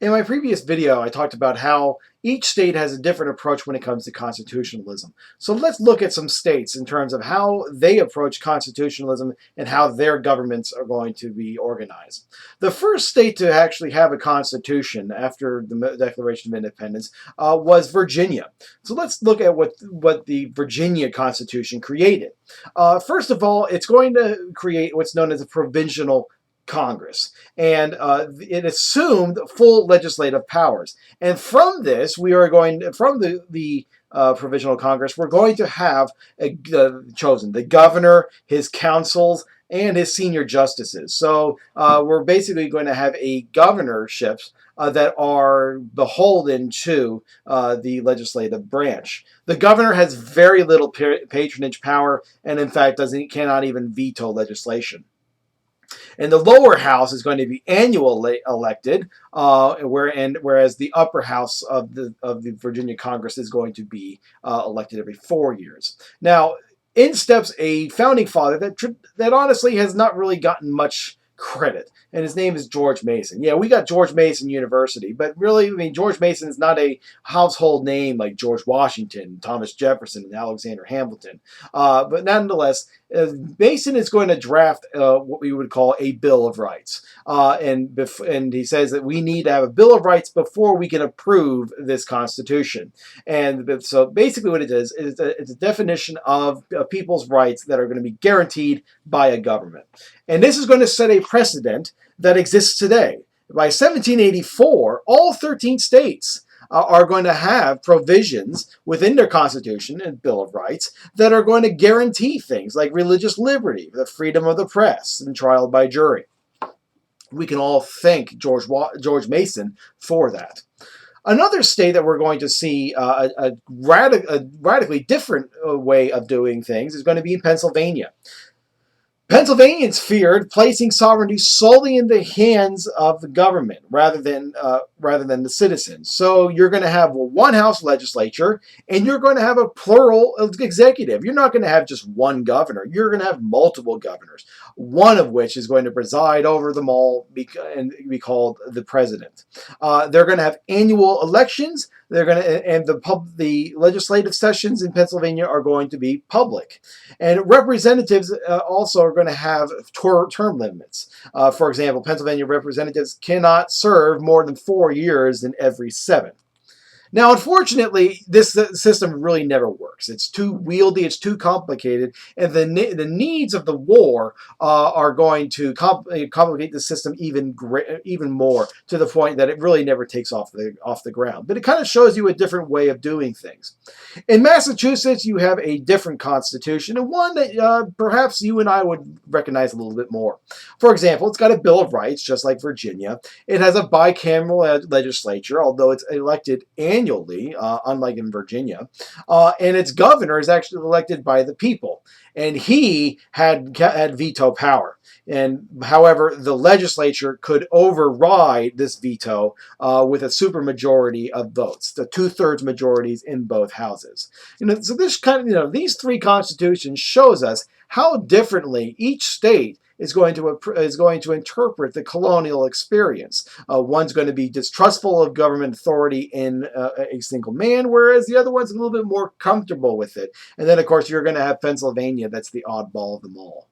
In my previous video, I talked about how each state has a different approach when it comes to constitutionalism. So let's look at some states in terms of how they approach constitutionalism and how their governments are going to be organized. The first state to actually have a constitution after the Declaration of Independence was Virginia. So let's look at what the Virginia Constitution created. First of all, it's going to create what's known as a provincial Congress, and it assumed full legislative powers. And from this, we are going from the provisional Congress, we're going to have chosen the governor, his councils, and his senior justices. So we're basically going to have a governorships that are beholden to the legislative branch. The governor has very little patronage power, and in fact cannot even veto legislation. And the lower house is going to be annually elected, whereas the upper house of the Virginia Congress is going to be elected every 4 years. Now, in steps a founding father that honestly has not really gotten much credit, and his name is George Mason. Yeah, we got George Mason University, but really, I mean, George Mason is not a household name like George Washington, Thomas Jefferson, and Alexander Hamilton. But nonetheless, Mason is going to draft what we would call a Bill of Rights, and he says that we need to have a Bill of Rights before we can approve this Constitution. And so, basically, what it is it's a definition of people's rights that are going to be guaranteed by a government. And this is going to set a precedent that exists today. By 1784, all 13 states are going to have provisions within their Constitution and Bill of Rights that are going to guarantee things like religious liberty, the freedom of the press, and trial by jury. We can all thank George Mason for that. Another state that we're going to see a radically different way of doing things is going to be in Pennsylvania. Pennsylvanians feared placing sovereignty solely in the hands of the government rather than the citizens. So you're going to have a one-house legislature, and you're going to have a plural executive. You're not going to have just one governor. You're going to have multiple governors, one of which is going to preside over them all and be called the president. They're going to have annual elections. They're going to, and the legislative sessions in Pennsylvania are going to be public, and representatives also are going to have term limits. For example, Pennsylvania representatives cannot serve more than 4 years in every 7. Now, unfortunately, this system really never works. It's too wieldy, it's too complicated, and the needs of the war are going to complicate the system even more, to the point that it really never takes off the ground. But it kind of shows you a different way of doing things. In Massachusetts, you have a different constitution, and one that perhaps you and I would recognize a little bit more. For example, it's got a Bill of Rights, just like Virginia. It has a bicameral legislature, although it's elected annually, unlike in Virginia. And its governor is actually elected by the people, and he had veto power. And however, the legislature could override this veto with a supermajority of votes, the 2/3 majorities in both houses. So this these 3 constitutions shows us how differently each state is going to interpret the colonial experience. One's going to be distrustful of government authority in a single man, whereas the other one's a little bit more comfortable with it. And then, of course, you're going to have Pennsylvania, that's the oddball of them all.